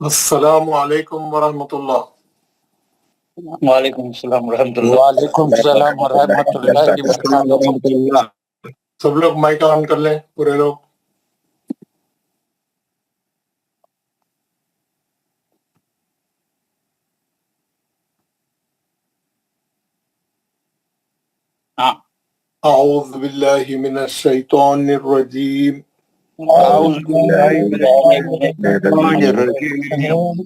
السلام علیکم ورحمۃ اللہ۔ وعلیکم السلام ورحمۃ اللہ۔ وعلیکم السلام ورحمۃ اللہ وبرکاتہ۔ سب لوگ مائک آن کر لیں، پورے لوگ۔ اعوذ باللہ من الشیطان الرجیم، اعوذ باللہ من الشیطان الرجیم،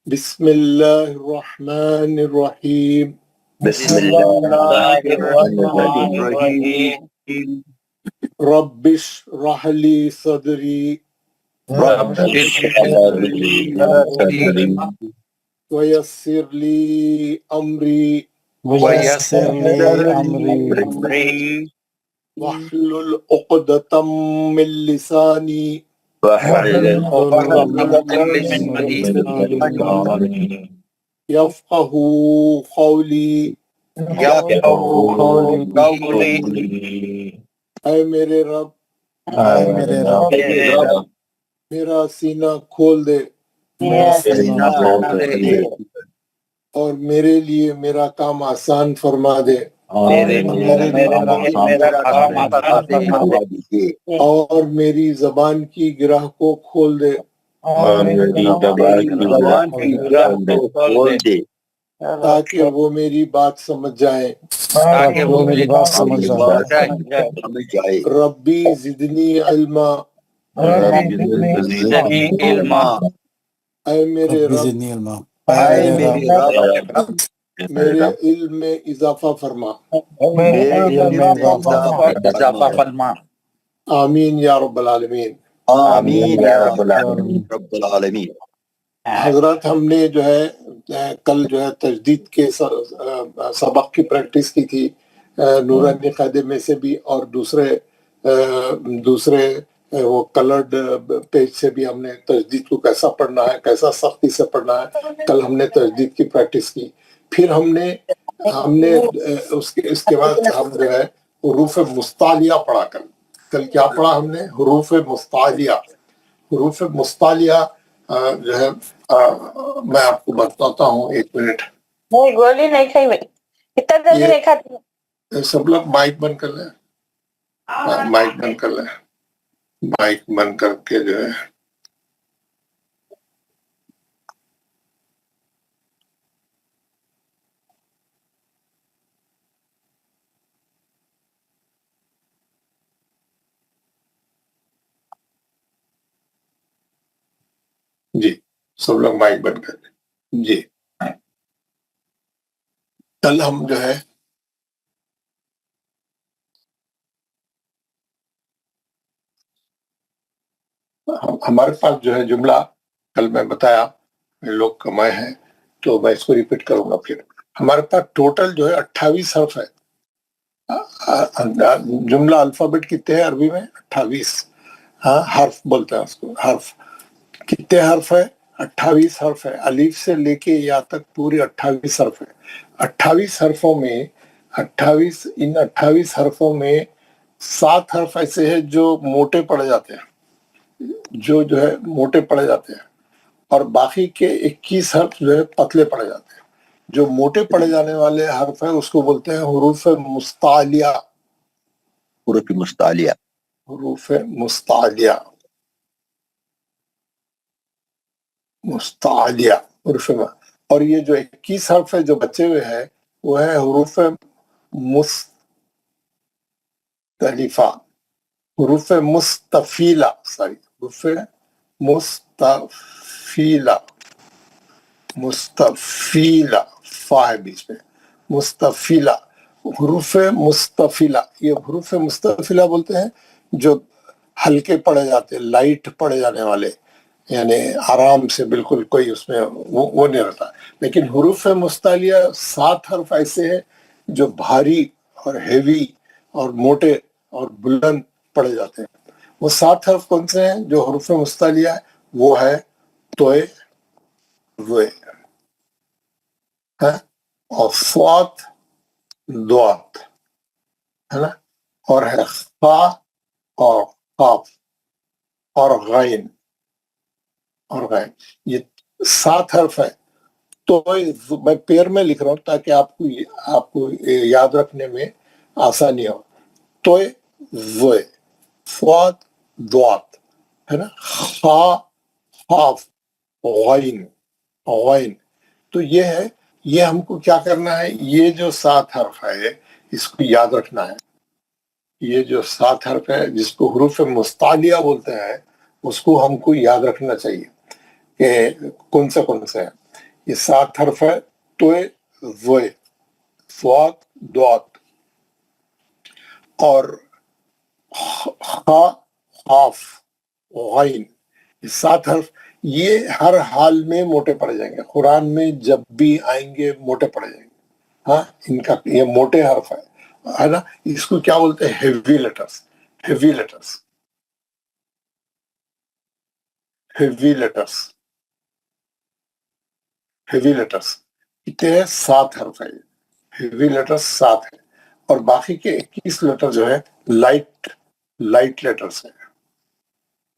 بسم اللہ الرحمن الرحیم، بسم اللہ الرحمن الرحیم، رب اشرح لی صدری رب اشرح لی صدری ویسر لی امری ویسر لی امری واحلل عقدۃ من لسانی واحلل عقدۃ من لسانی یفقہوا قولی۔ یفقہوا قولی۔ اے میرے رب، اے میرے رب میرا سینہ کھول دے اور میرے لیے میرا کام آسان فرما دے، اور میری زبان کی گرہ کو کھول دے تاکہ وہ میری بات سمجھ جائیں۔ ربی زدنی علما، اے میرے رب میرے علم میں اضافہ فرما۔ آمین یا رب العالمین۔ آمین یا رب العالمین۔ حضرات، ہم نے جو ہے کل جو ہے تجدید کے سبق کی پریکٹس کی تھی، نورانی قاعدے میں سے بھی، اور دوسرے وہ کلرڈ پیج سے بھی ہم نے تجدید کو کیسا پڑھنا ہے، کیسا سختی سے پڑھنا ہے، کل ہم نے تجدید کی پریکٹس کی۔ پھر ہم نے اس کے بعد ہم جو ہے حروف مستعلیہ پڑھا۔ کل کیا پڑھا ہم نے؟ حروف مستعلیہ۔ حروف مستعلیہ جو ہے میں آپ کو بتاتا ہوں، ایک منٹ۔ گولی نہیں کھائی بھائی، اتنا جلدی نہیں کھاتی۔ سب لوگ مائک بند کر لیں، مائک بند کر لیں، مائک بند کر کے جو ہے جی سب لوگ مائک بند کر لیں۔ جی کل ہم جو ہے ہمارے پاس جو ہے جملہ کل میں بتایا لوگ کمائے ہیں، تو میں اس کو ریپیٹ کروں گا۔ پھر ہمارے پاس ٹوٹل جو ہے 28 حرف ہے۔ جملہ الفابیٹ کتنے ہیں عربی میں؟ 28۔ حرف بولتے ہیں اس کو، حرف۔ کتنے حرف ہے؟ 28 حرف ہے۔ الف سے لے کے یا تک پورے 28 حرف ہے۔ 28 حرفوں میں ان 28 حرفوں میں 7 حرف ایسے ہیں جو موٹے پڑے جاتے ہیں، جو ہے موٹے پڑے جاتے ہیں، اور باقی کے 21 حرف جو ہے پتلے پڑے جاتے ہیں۔ جو موٹے پڑے جانے والے حرف ہیں اس کو بولتے ہیں حروف مستعلیہ۔ حروف مستعلیہ، حروف مستعلیہ، مستعلیہ حروف اور یہ جو 21 حرف ہے جو بچے ہوئے ہیں وہ ہے حروف مختلفہ، حروف مستفیلہ، حروف مستفیلہ، فا ہے بیچ میں، مستفیلہ، حروف مستفیلہ۔ یہ حروف مستفیلہ بولتے ہیں جو ہلکے پڑے جاتے، لائٹ پڑے جانے والے، یعنی آرام سے بالکل کوئی اس میں وہ نہیں رہتا۔ لیکن حروف مستعلیہ 7 حرف ایسے ہیں جو بھاری اور ہیوی اور موٹے اور بلند پڑے جاتے ہیں۔ وہ 7 حرف کون سے ہیں جو حروف مستعلیہ ہے؟ وہ ہے توئے، روئے، اور صوت، دوات، ہے نا، اور ہے خا اور قاف اور غین۔ اور غین، یہ 7 حرف ہے. تو میں پیر میں لکھ رہا ہوں تاکہ آپ کو یاد رکھنے میں آسانی ہو. تو زوئے، فواد دوات، ہے نا، خا خاف، غین غین. تو یہ ہے، یہ ہم کو کیا کرنا ہے، یہ جو 7 حرف ہے اس کو یاد رکھنا ہے. یہ جو 7 حرف ہے جس کو حروف مستعلیہ بولتے ہیں اس کو ہم کو یاد رکھنا چاہیے کہ کون سے ہیں. یہ 7 حرف ہے، تو زوئے، فواد دوات، اور خا خاف، غین. یہ 7 حرف یہ ہر حال میں موٹے پڑ جائیں گے، قرآن میں جب بھی آئیں گے موٹے پڑ جائیں گے. ہاں، ان کا یہ موٹے حرف ہے نا. اس کو کیا بولتے ہیں، heavy letters. Heavy letters, heavy letters, heavy letters کتنے ہیں، 7 حرف ہے. ہیوی لیٹرز 7 ہے، اور باقی کے 21 لیٹر جو ہے لائٹ لیٹرز ہیں.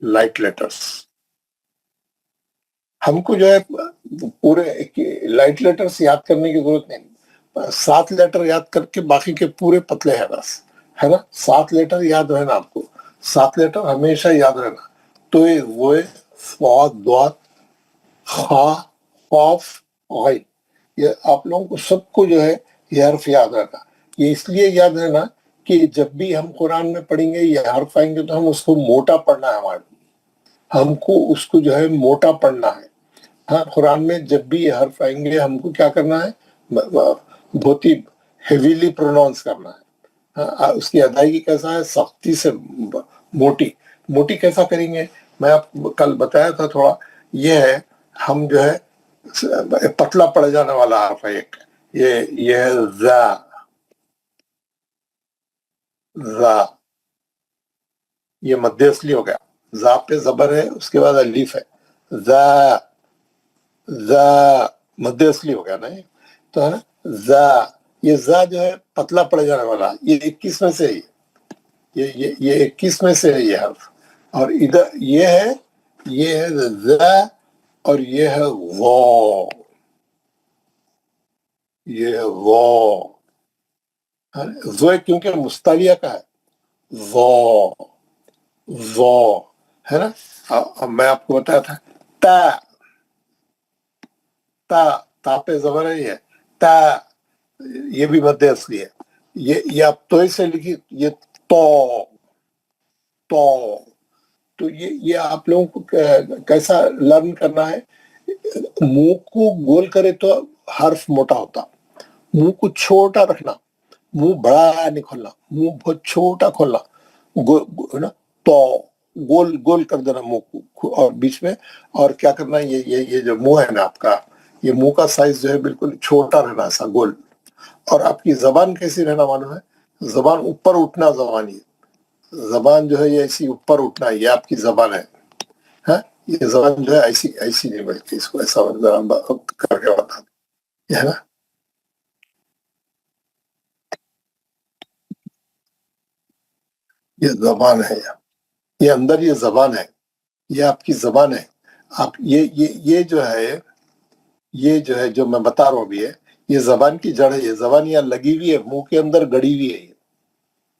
لائٹ لیٹرز ہم کو جو ہے پورے لائٹ لیٹرز یاد کرنے کی ضرورت نہیں. 7 لیٹر یاد کر کے باقی کے پورے پتلے ہیں بس، ہے نا. 7 لیٹر یاد رہنا آپ کو، 7 لیٹر ہمیشہ یاد رہنا. تو وہ فواد دوات خا قاف غین، یہ آپ لوگوں کو سب کو جو ہے یہ حرف یاد رہنا. یہ اس لیے یاد رہنا کہ جب بھی ہم قرآن میں پڑھیں گے یہ حرف آئیں گے تو ہم اس کو موٹا پڑھنا ہے. ہم کو اس کو جو ہے موٹا پڑھنا ہے. ہاں، قرآن میں جب بھی یہ حرف آئیں گے ہم کو کیا کرنا ہے، بہت ہی ہیویلی پروناؤنس کرنا ہے. ہاں، اس کی ادائیگی کیسا ہے، سختی سے موٹی کیسا کریں گے. میں آپ کو کل بتایا تھا تھوڑا، یہ ہے ہم جو ہے پتلا پڑ جانے والا حرف ہے ایک، یہ ہے زا. زا یہ مد اصلی ہو گیا، زا پہ زبر ہے، اس کے بعد الف ہے. زا زا مد اصلی ہو گیا نا یہ. تو ہے نا زا، یہ زا جو ہے پتلا پڑ جانے والا، یہ 21 میں سے ہے. یہ 21 میں سے ہے یہ حرف. اور ادھر یہ ہے زا، اور یہ ہے وہ، یہ ہے وہ. وہ کیونکہ مستعلیہ کا ہے، وہ ہے نا. اب میں آپ کو بتایا تھا تا، تا پہ زبر ہے، یہ تا، یہ بھی مد اصلی ہے. یہ آپ تو سے لکھی، یہ تو یہ آپ لوگوں کو کیسا لرن کرنا ہے. منہ کو گول کرے تو حرف موٹا ہوتا، منہ کو چھوٹا رکھنا، منہ بڑا نہیں کھولنا، منہ بہت چھوٹا کھولنا، تو گول کر دینا منہ کو، اور بیچ میں اور کیا کرنا، یہ جو منہ ہے نا آپ کا، یہ منہ کا سائز جو ہے بالکل چھوٹا رہنا، ایسا گول. اور آپ کی زبان کیسی رہنا معلوم ہے، زبان اوپر اٹھنا زبان. یہ زبان جو ہے یہ ایسی اوپر اٹھنا، یہ آپ کی زبان ہے. ہاں، یہ زبان جو ہے ایسی نہیں، بلکہ اس کو ایسا کر کے بتا ہے نا. یہ زبان ہے، یہ اندر یہ زبان ہے، یہ آپ کی زبان ہے. آپ یہ جو ہے جو میں بتا رہا ہوں ابھی ہے، یہ زبان کی جڑ ہے. یہ زبان یہاں لگی ہوئی ہے، منہ کے اندر گڑی ہوئی ہے. یہ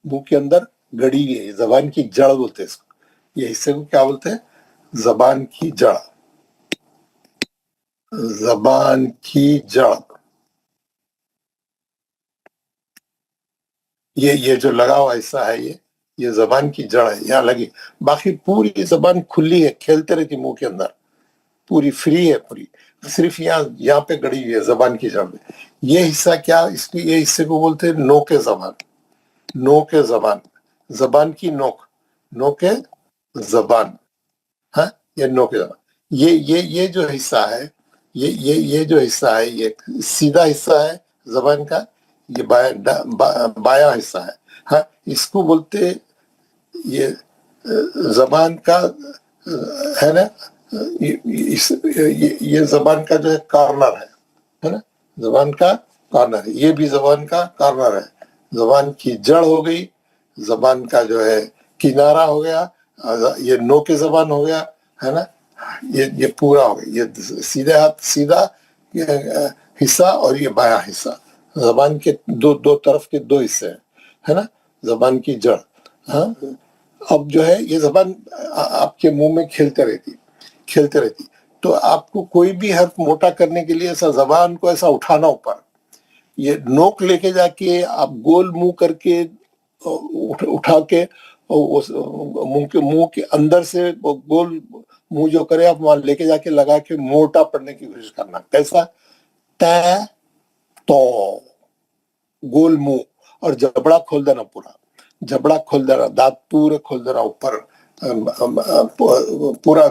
منہ کے اندر گڑی ہوئی ہے، زبان کی جڑ بولتے ہیں اس کو. یہ حصے کو کیا بولتے ہیں، زبان کی جڑ. زبان کی جڑ، یہ جو لگا ہوا حصہ ہے، یہ زبان کی جڑ ہے، یہاں لگی. باقی پوری زبان کھلی ہے، کھیلتے رہتی منہ کے اندر، پوری فری ہے پوری. صرف یہاں پہ گڑی ہوئی ہے زبان کی جڑ میں. یہ حصہ کیا، اس کی یہ حصے کو بولتے ہیں نوک زبان. نوک زبان، زبان کی نوک زبان. ہاں، یہ نوک زبان. یہ جو حصہ ہے، یہ جو حصہ ہے، یہ سیدھا حصہ ہے زبان کا، یہ بایاں حصہ ہے. ہاں، اس کو بولتے یہ زبان کا ہے نا، یہ زبان کا جو ہے کارنر ہے نا، زبان کا کارنر ہے. یہ بھی زبان کا کارنر ہے. زبان کی جڑ ہو گئی، زبان کا جو ہے کنارہ ہو گیا، یہ نوک زبان ہو گیا، ہے نا. یہ پورا ہو گیا، یہ سیدھا ہاتھ سیدھا حصہ اور یہ بایاں حصہ، زبان کے دو طرف کے دو حصے ہیں، ہے نا، زبان کی جڑ. ہاں اب جو ہے یہ زبان آپ کے منہ میں کھیلتے رہتی، تو آپ کو کوئی بھی حرف موٹا کرنے کے لیے ایسا زبان کو ایسا اٹھانا اوپر، یہ نوک لے کے جا کے آپ گول منہ کر کے اٹھا کے منہ کے اندر سے گول منہ جو کرے آپ وہاں لے کے جا کے لگا کے موٹا پڑھنے کی کوشش کرنا. کیسا؟ تو گول منہ اور جبڑا کھول دینا، پورا جبڑا کھول دینا، دانت پورے کھول دینا اوپر، پورا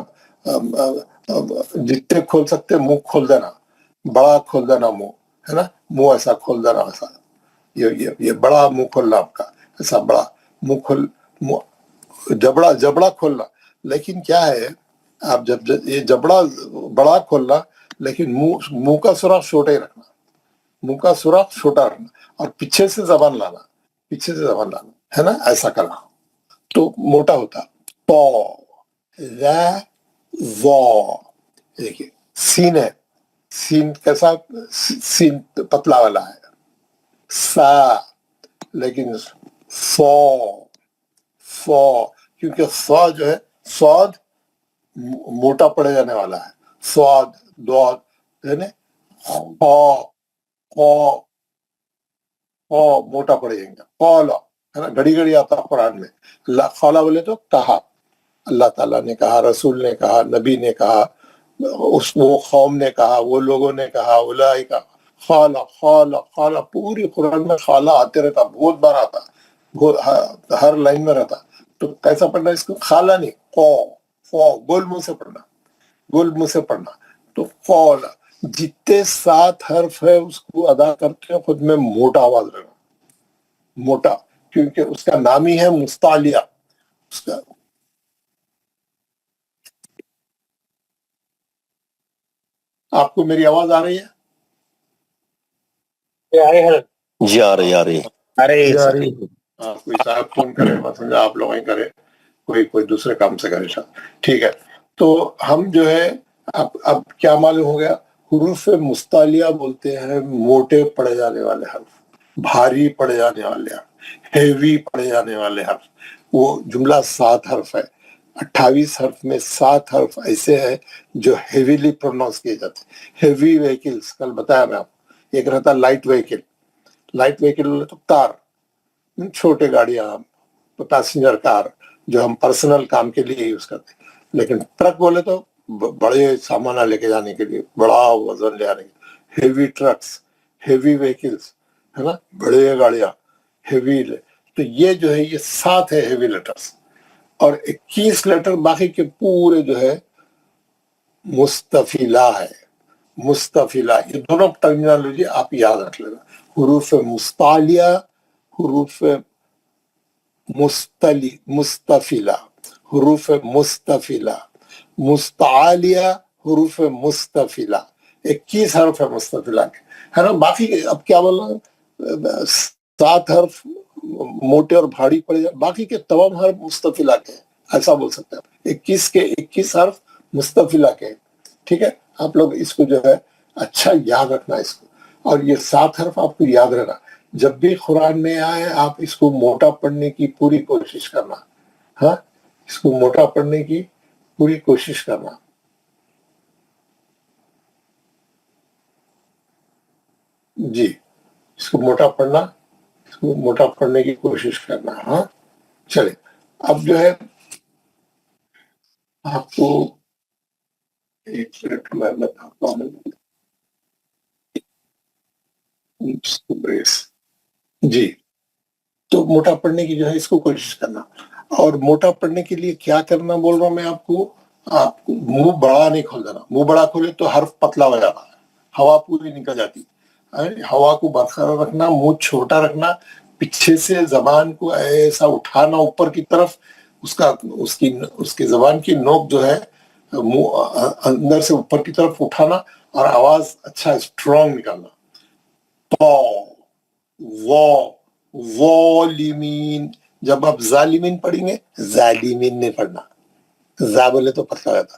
جتنے کھول سکتے منہ کھول دینا، بڑا کھول دینا منہ، ہے نا، منہ ایسا کھول دینا، ایسا یہ بڑا منہ کھولنا آپ کا، ایسا بڑا منہ کھول، جبڑا کھولنا. لیکن کیا ہے، آپ جب یہ جبڑا بڑا کھولنا لیکن منہ کا سوراخ چھوٹا ہی رکھنا، منہ کا سوراخ چھوٹا رکھنا اور پیچھے سے زبان لانا، ہے نا، ایسا کرنا تو موٹا ہوتا. تو دیکھیے سین ہے، سین کیسا؟ سین پتلا والا ہے. سا لیکن فو کیونکہ فا جو ہے سواد موٹا پڑے جانے والا ہے، سواد دعاد ہے نا، موٹا پڑے جائیں گے. قولا ہے نا، گھڑی آتا ہے قرآن میں. قولا بولے تو کہا، اللہ تعالیٰ نے کہا، رسول نے کہا، نبی نے کہا، وہ قوم نے کہا، وہ لوگوں نے کہا، اولئک خالا پوری قرآن میں خالا آتے رہتا، بہت بار آتا، ہر لائن میں رہتا. تو کیسا پڑھنا اس کو؟ خالا نہیں، گول منہ سے پڑھنا. تو قولا جتنے 7 حرف ہے اس کو ادا کرتے ہیں خود میں موٹا آواز رہنا، موٹا، کیونکہ اس کا نام ہی ہے مستعلیہ. اس کا آپ کو میری آواز آ رہی ہے؟ جی آ رہی. کوئی صاحب فون کرے، سمجھا آپ لوگ ہی کرے، کوئی دوسرے کام سے کرے شاید. ٹھیک ہے، تو ہم جو ہے اب کیا معلوم ہو گیا؟ حروف مستعلیہ بولتے ہیں موٹے پڑے جانے والے حرف، بھاری پڑے جانے والے حرف، ہیوی پڑے جانے والے حرف. وہ جملہ 7 حرف ہے، 28 حرف میں 7 حرف ایسے ہیں جو ہیویلی پروناؤنس کیے جاتے ہیں. ہیوی وہیکلز کل بتایا میں آپ کو، ایک رہتا لائٹ وہیکل تو کار، چھوٹے گاڑیاں، پیسنجر کار جو ہم پرسنل کام کے لیے یوز کرتے ہیں. لیکن ٹرک بولے تو بڑے سامان لے کے جانے کے لیے، بڑا وزن لے آنے کے لیے. ہیوی ٹرکس، ہیوی وہیکلس، ہے نا، بڑے گاڑیاں ہیوی. تو یہ جو ہے یہ 7 ہے ہیوی لیٹرز، اور 21 لیٹر باقی کے پورے جو ہے مستفیلہ ہے. مستفیلہ، یہ دونوں ٹرمینالوجی آپ یاد رکھ لینا. حروف مستعلیہ، حروف مستفیلہ، حروف مستفیلہ، مستعلیہ، حروف مستفیلہ. 21 حرف ہے مستفیلہ کے، ہے نا. باقی اب کیا بولنا، 7 حرف موٹے اور بھاری پڑے جائے، باقی کے تمام حرف مستفیلہ کے ہیں، ایسا بول سکتے ہیں. 21 کے 21 حرف مستفیلہ کے. ٹھیک ہے، آپ لوگ اس کو جو ہے اچھا یاد رکھنا اس کو. اور یہ 7 حرف آپ کو یاد رہنا، جب بھی قرآن میں آئے آپ اس کو موٹا پڑھنے کی پوری کوشش کرنا. ہاں، اس کو موٹا پڑھنے کی پوری کوشش کرنا. جی، اس کو موٹا پڑھنا، اس کو موٹا پڑھنے کی کوشش کرنا. ہاں چلے، اب جو ہے آپ کو ایک منٹ میں بتاتا ہوں. جی، تو موٹا پڑھنے کی جو ہے اس کو کوشش کرنا. اور موٹا پڑھنے کے لیے کیا کرنا بول رہا ہوں میں آپ کو منہ بڑا نہیں کھول دینا. منہ بڑا کھولے تو حرف پتلا ہو جاتا ہے، ہوا پوری نکل جاتی. ہوا کو برقرار رکھنا، منہ چھوٹا رکھنا، پیچھے سے زبان کو ایسا اٹھانا اوپر کی طرف، اس کی زبان کی نوک جو ہے منہ اندر سے اوپر کی طرف اٹھانا اور آواز اچھا اسٹرانگ نکالنا. والمین، جب آپ ظالمین پڑھیں گے ظالمین نہیں پڑھنا، زا بولے تو پتلا جاتا.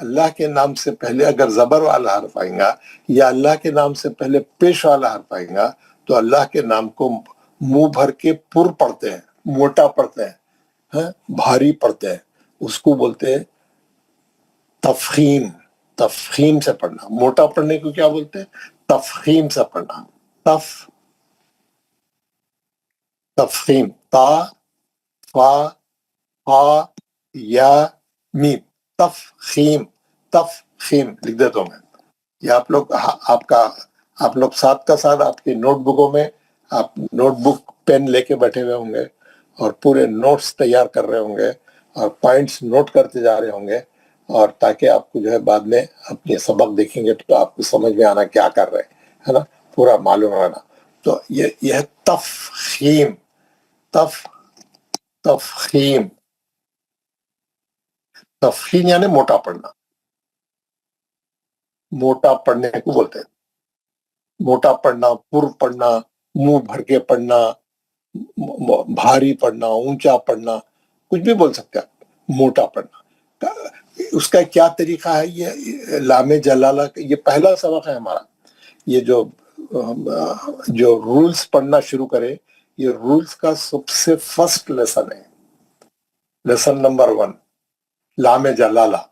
اللہ کے نام سے پہلے اگر زبر والا حرف آئیں گا یا اللہ کے نام سے پہلے پیش والا حرف آئیں گا تو اللہ کے نام کو منہ بھر کے پر پڑھتے ہیں، موٹا پڑھتے ہیں، بھاری پڑھتے ہیں، اس کو بولتے ہیں تفخیم۔ تفخیم سے پڑھنا، موٹا پڑھنے کو کیا بولتے ہیں؟ تفخیم سے پڑھنا۔ تفخیم، تا فا ہا یا میم، تفخیم۔ تفخیم لکھ دیتا ہوں میں، یہ آپ لوگ ساتھ کا ساتھ آپ کی نوٹ بکوں میں آپ نوٹ بک پین لے کے بیٹھے ہوئے ہوں گے اور پورے نوٹس تیار کر رہے ہوں گے اور پوائنٹس نوٹ کرتے جا رہے ہوں گے، اور تاکہ آپ کو جو ہے بعد میں اپنے سبق دیکھیں گے تو آپ کو سمجھ میں آنا کیا کر رہے ہیں، ہے نا، پورا معلوم رہنا۔ تو یہ ہے تفخیم۔ تفخیم، تفخیم یعنی موٹا پڑھنا، موٹا پڑھنے کو بولتے ہیں۔ موٹا پڑھنا، پر پڑھنا، منہ بھر کے پڑھنا، بھاری پڑھنا، اونچا پڑھنا، کچھ بھی بول سکتے ہیں، موٹا پڑھنا۔ اس کا کیا طریقہ ہے؟ یہ لام جلالہ، یہ پہلا سبق ہے ہمارا۔ یہ جو رولز پڑھنا شروع کرے، یہ رولز کا سب سے فرسٹ لیسن ہے، لیسن نمبر 1، لام جلالہ۔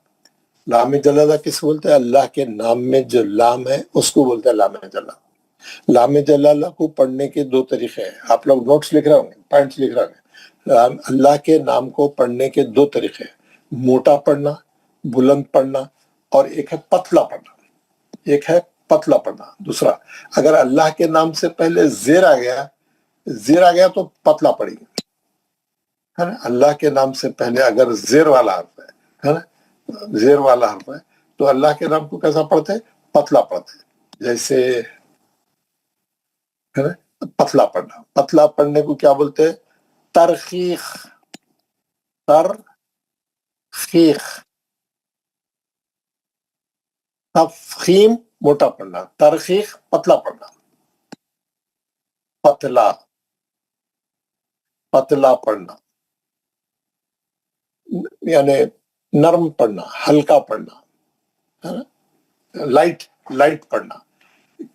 لام جلالہ کس بولتے ہیں؟ اللہ کے نام میں جو لام ہے اس کو بولتے ہیں لام جلالہ۔ لام جلالہ کو پڑھنے کے 2 طریقے ہیں، آپ لوگ نوٹس لکھ رہے ہوں گے، پوائنٹس لکھ رہے ہوں گے۔ اللہ کے نام کو پڑھنے کے 2 طریقے ہیں، موٹا پڑھنا، بلند پڑھنا، اور ایک ہے پتلا پڑھنا۔ ایک ہے پتلا پڑھنا، دوسرا اگر اللہ کے نام سے پہلے زیر آ گیا تو پتلا پڑھیں گے، ہے نا۔ اللہ کے نام سے پہلے اگر زیر والا حرف ہے نا، زیر والا حرف ہے تو اللہ کے نام کو کیسا پڑھتے ہیں؟ پتلا پڑھتے ہیں۔ جیسے ہے نا، پتلا پڑھنا، پتلا پڑھنے کو کیا بولتے ہیں؟ ترخیخ۔ ترخیخ۔ تفخیم موٹا پڑھنا، ترخیخ پتلا پڑھنا۔ پتلا پڑھنا یعنی نرم پڑھنا، ہلکا پڑھنا، لائٹ پڑھنا۔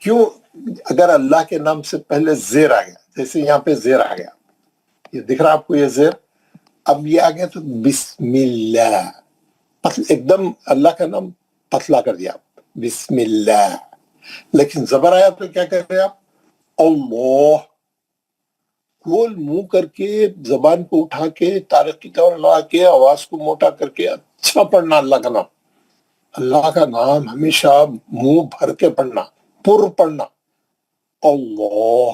کیوں؟ اگر اللہ کے نام سے پہلے زیر آ گیا، جیسے یہاں پہ زیر آ گیا، یہ دکھ رہا آپ کو یہ زیر، اب یہ آ گیا تو بسم اللہ، ایک دم اللہ کا نام پتلا کر دیا آپ، بسم اللہ۔ لیکن زبر آیا تو کیا کر رہے آپ؟ اللہ، گول منہ کر کے، زبان کو اٹھا کے، طارق کی طور لگا کے، آواز کو موٹا کر کے اچھا پڑھنا اللہ کا نام۔ اللہ کا نام ہمیشہ منہ بھر کے پڑھنا، پر پڑھنا، اللہ،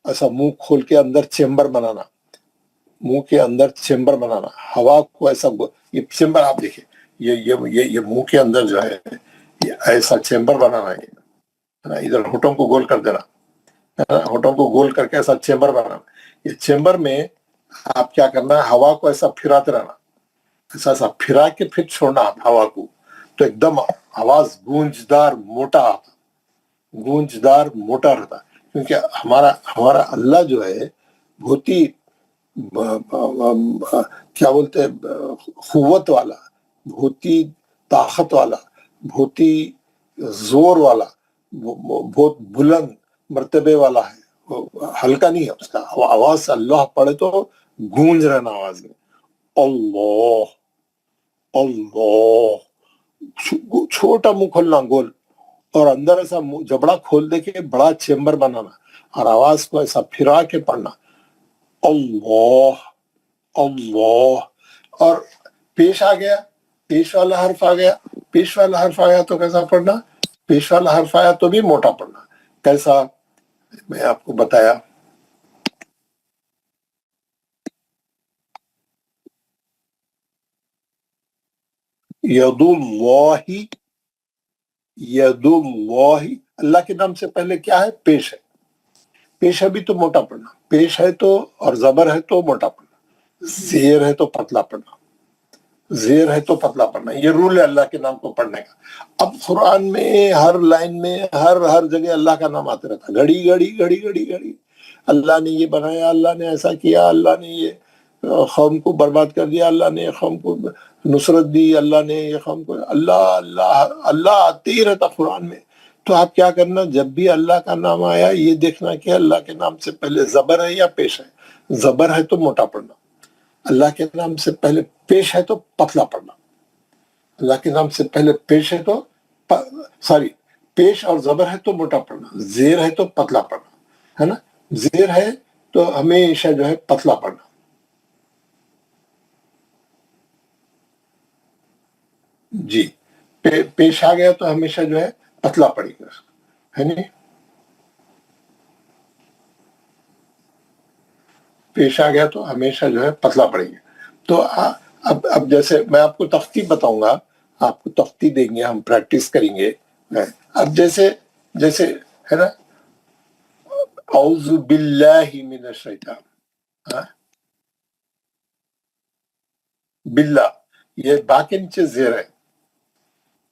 ایسا منہ کھول کے اندر چیمبر بنانا، منہ کے اندر چیمبر بنانا، ہوا کو ایسا، یہ چیمبر آپ دیکھیں، یہ منہ کے اندر جو ہے یہ ایسا چیمبر بنانا ہے، ادھر ہونٹوں کو گول کر دینا، ہونٹوں کو گول کر کے ایسا چیمبر بنانا۔ یہ چیمبر میں آپ کیا کرنا ہے؟ ہوا کو ایسا پھراتے رہنا، ایسا پھرا کے پھر چھوڑنا آپ ہوا کو، تو ایک دم آواز گونجدار موٹا رہتا، کیونکہ ہمارا اللہ جو ہے بہت ہی کیا بولتے ہیں، قوت والا، بہت ہی طاقت والا، بہت ہی زور والا، بہت بلند مرتبے والا ہے، ہلکا نہیں ہے اس کا آواز۔ اللہ پڑھے تو گونج رہنا آواز میں، اللہ اللہ، چھوٹا منہ کھولنا گول، اور اندر ایسا جبڑا کھول دے کے بڑا چیمبر بنانا، اور آواز کو ایسا پھرا کے پڑھنا، اللہ اللہ۔ اور پیش آ گیا، پیش والا حرف آ گیا، پیش والا حرف آیا تو کیسا پڑھنا؟ پیش والا حرف آیا تو بھی موٹا پڑھنا۔ کیسا؟ میں آپ کو بتایا، ید اللہ، ید اللہ، اللہ کے نام سے پہلے کیا ہے؟ پیش ہے، پیش ہے بھی تو موٹا پڑھنا، پیش ہے تو اور زبر ہے تو موٹا پڑھنا، زیر ہے تو پتلا پڑھنا، زیر ہے تو پتلا پڑھنا۔ یہ رول ہے اللہ کے نام کو پڑھنے کا۔ اب قرآن میں ہر لائن میں ہر جگہ اللہ کا نام آتے رہتا، گھڑی گھڑی گھڑی گھڑی گھڑی، اللہ نے یہ بنایا، اللہ نے ایسا کیا، اللہ نے یہ قوم کو برباد کر دیا اللہ نے، قوم کو نصرت دی اللہ نے، یہ قوم کو اللہ اللہ اللہ آتے ہی رہتا قرآن میں. تو آپ کیا کرنا، جب بھی اللہ کا نام آیا یہ دیکھنا کہ اللہ کے نام سے پہلے زبر ہے یا پیش ہے. زبر ہے تو موٹا پڑھنا، اللہ کے نام سے پہلے پیش ہے تو پتلا پڑھنا. اللہ کے نام سے پہلے پیش ہے تو پیش اور زبر ہے تو موٹا پڑھنا، زیر ہے تو پتلا پڑھنا، ہے نا. زیر ہے تو ہمیشہ جو ہے پتلا پڑھنا. جی پیش آ گیا تو ہمیشہ جو ہے پتلا پڑے گا، ہے نہیں. پیش آ گیا تو ہمیشہ جو ہے پتلا پڑے گا. تو اب جیسے میں آپ کو تختی بتاؤں گا، آپ کو تختی دیں گے، ہم پریکٹس کریں گے. اب جیسے ہے نا، اعوذ باللہ من الشیطان، باللہ یہ با کے نیچے زیر ہے،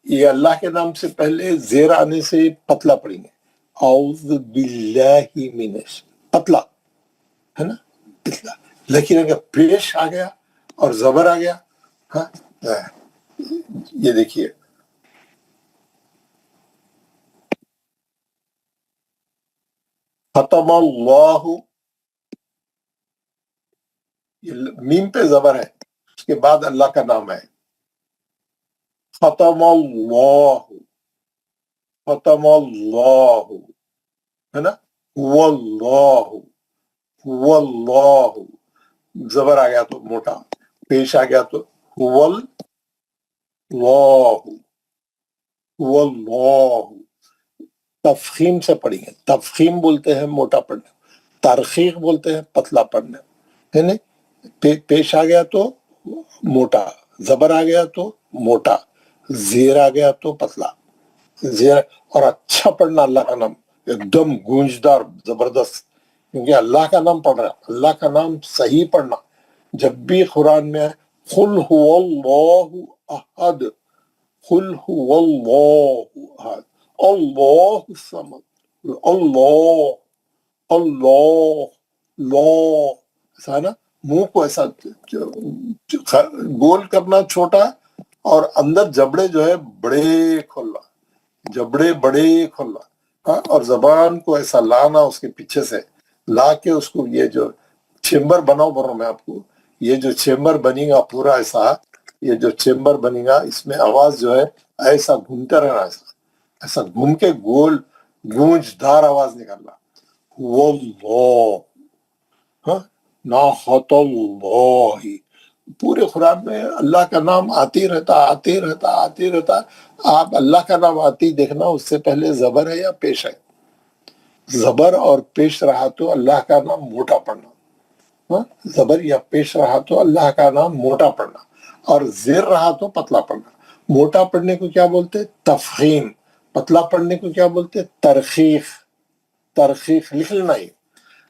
یہ اللہ کے نام سے پہلے زیر آنے سے پتلا پڑیں گے. اعوذ باللہ من پتلا، ہے نا، پتلا. لیکن اگر پیش آ گیا اور زبر آ گیا، ہاں یہ دیکھیے ختم اللہ، میم پہ زبر ہے، اس کے بعد اللہ کا نام ہے. ختم اللہ، ختم اللہ، ہے نا. واللہ، واللہ، زبر آ گیا تو موٹا، پیش آ گیا تو واللہ، واللہ. تفخیم سے پڑھیں گے. تفخیم بولتے ہیں موٹا پڑھنے، ترخیق بولتے ہیں پتلا پڑھنے، ہے نا. پیش آ گیا تو موٹا، زبر آ گیا تو موٹا، زیر آ گیا تو پتلا. زیر اور اچھا پڑھنا اللہ کا نام، ایک دم گونجدار زبردست، کیونکہ اللہ کا نام پڑھ رہا ہے. اللہ کا نام صحیح پڑھنا. جب بھی قرآن میں قل هو اللہ احد، قل هو اللہ احد، اللہ الصمد، اللہ اللہ لا، ایسا ہے نا. منہ کو ایسا گول کرنا چھوٹا، اور اندر جبڑے جو ہے بڑے کھولنا، جبڑے بڑے کھولنا، اور زبان کو ایسا لانا اس کے پیچھے سے لا کے اس کو، یہ جو چیمبر بناؤ بول رہا ہوں میں آپ کو، یہ جو چیمبر بنے گا پورا ایسا، یہ جو چیمبر بنے گا اس میں آواز جو ہے ایسا گھومتا رہنا، ایسا گھوم کے گول گونجدار آواز نکالنا. واللہ، ہاں، ناحت اللہ. پورے قرآن میں اللہ کا نام آتے رہتا. آپ اللہ کا نام آتی دیکھنا، اس سے پہلے زبر ہے یا پیش ہے. زبر اور پیش رہا تو اللہ کا نام موٹا پڑھنا، زبر یا پیش رہا تو اللہ کا نام موٹا پڑھنا، اور زیر رہا تو پتلا پڑھنا. موٹا پڑھنے کو کیا بولتے؟ تفخیم. پتلا پڑھنے کو کیا بولتے؟ ترخیق. ترخیق لکھ لینا. ہی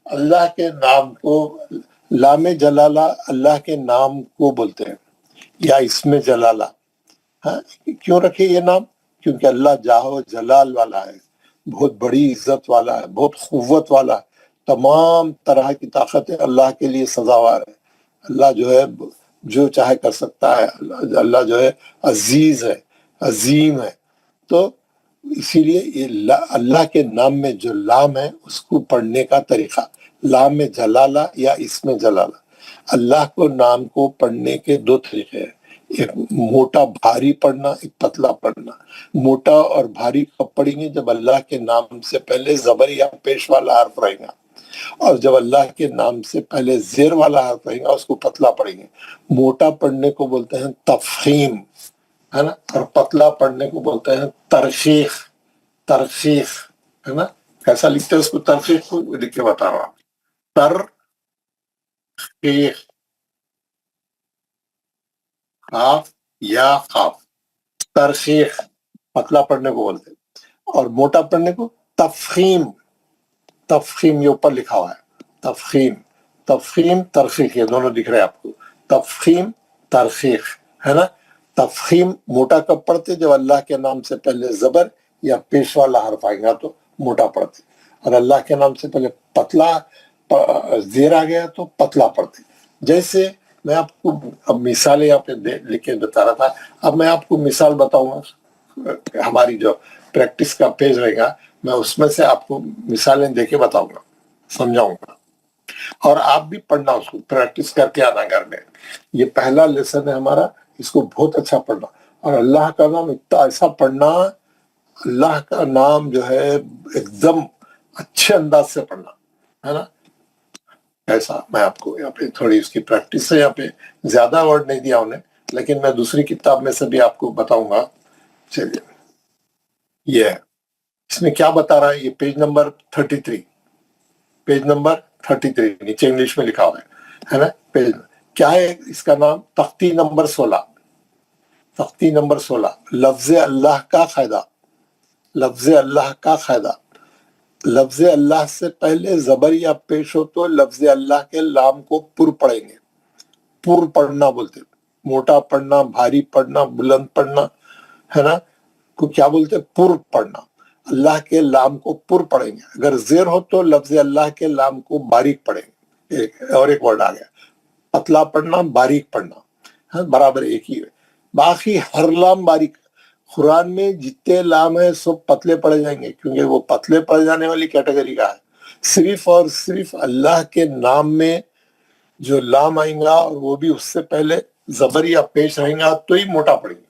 اللہ کے نام کو لام جلالہ اللہ کے نام کو بولتے ہیں، یا اسم جلالہ. ہاں، کیوں رکھے یہ نام؟ کیونکہ اللہ جاہو جلال والا ہے، بہت بڑی عزت والا ہے، بہت قوت والا ہے. تمام طرح کی طاقتیں اللہ کے لیے سزاوار ہے. اللہ جو ہے جو چاہے کر سکتا ہے. اللہ جو ہے عزیز ہے، عظیم ہے. تو اسی لیے یہ اللہ کے نام میں جو لام ہے اس کو پڑھنے کا طریقہ، لام جلالہ یا اسم جلالہ. اللہ کو نام کو پڑھنے کے دو طریقے ہیں، ایک موٹا بھاری پڑھنا، ایک پتلا پڑھنا. موٹا اور بھاری کب پڑھیں گے؟ جب اللہ کے نام سے پہلے زبر یا پیش والا حرف رہے گا، اور جب اللہ کے نام سے پہلے زیر والا حرف رہے گا اس کو پتلا پڑھیں گے. موٹا پڑھنے کو بولتے ہیں تفخیم، ہے نا، اور پتلا پڑھنے کو بولتے ہیں ترخیق. ترخیق، ہے نا. کیسا لکھتے ہیں اس کو؟ ترخیق کو لکھ کے بتا رہا ہوں. ترخیق، قاف یا قاف. ترخیق پتلا پڑھنے کو بولتے ہیں، اور موٹا پڑھنے کو تفخیم. تفخیم یہ اوپر لکھا ہوا ہے، تفخیم. تفخیم ترخیق یہ دونوں دکھ رہے ہیں آپ کو. تفخیم ترخیق، ہے نا. تفخیم موٹا کب پڑھتے؟ جب اللہ کے نام سے پہلے زبر یا پیش والا حرف آئے گا تو موٹا پڑھتے، اور اللہ کے نام سے پہلے پتلا زیر آ گیا تو پتلا پڑھتے. جیسے میں آپ کو اب مثالیں یہاں پہ لکھ کے بتا رہا تھا، اب میں آپ کو مثال بتاؤں گا، ہماری جو پریکٹس کا پیج رہے گا میں اس میں سے آپ کو مثالیں دے کے بتاؤں گا، سمجھاؤں گا، اور آپ بھی پڑھنا، اس کو پریکٹس کر کے آنا گھر میں۔ یہ پہلا لیسن ہے ہمارا، اس کو بہت اچھا پڑھنا، اور اللہ کا نام اتنا ایسا پڑھنا، اللہ کا نام جو ہے ایک دم اچھے انداز سے پڑھنا ہے نا۔ ایسا میں آپ کو یہاں پہ تھوڑی اس کی پریکٹس ہے، یہاں پہ زیادہ ورڈ نہیں دیا انہیں، لیکن میں دوسری کتاب میں سے بھی آپ کو بتاؤں گا۔ چلیے، یہ ہے، اس میں کیا بتا رہا ہے، یہ پیج نمبر 33، پیج نمبر 33 نیچے انگلش میں لکھا ہوا ہے نا۔ پیج کیا ہے اس کا نام؟ تختی نمبر 16، تختی نمبر 16، لفظ اللہ کا قاعدہ، لفظ اللہ کا قاعدہ۔ لفظ اللہ سے پہلے زبر یا پیش ہو تو لفظ اللہ کے لام کو پر پڑھیں گے، پر پڑھنا بولتے، موٹا پڑھنا، بھاری پڑھنا، بلند پڑھنا ہے نا، کو کیا بولتے؟ پر پڑھنا، اللہ کے لام کو پر پڑھیں گے۔ اگر زیر ہو تو لفظ اللہ کے لام کو باریک پڑھیں گے۔ اور ایک ورڈ آ گیا، پتلا پڑھنا، باریک پڑھنا، برابر ایک ہی ہے۔ باقی ہر لام باریک، قرآن میں جتنے لام ہیں سب پتلے پڑے جائیں گے، کیونکہ وہ پتلے پڑ جانے والی کیٹیگری کا ہے۔ صرف اور صرف اللہ کے نام میں جو لام آئیں گا، اور وہ بھی اس سے پہلے زبر یا پیش رہیں گا، تو ہی موٹا پڑیں گے،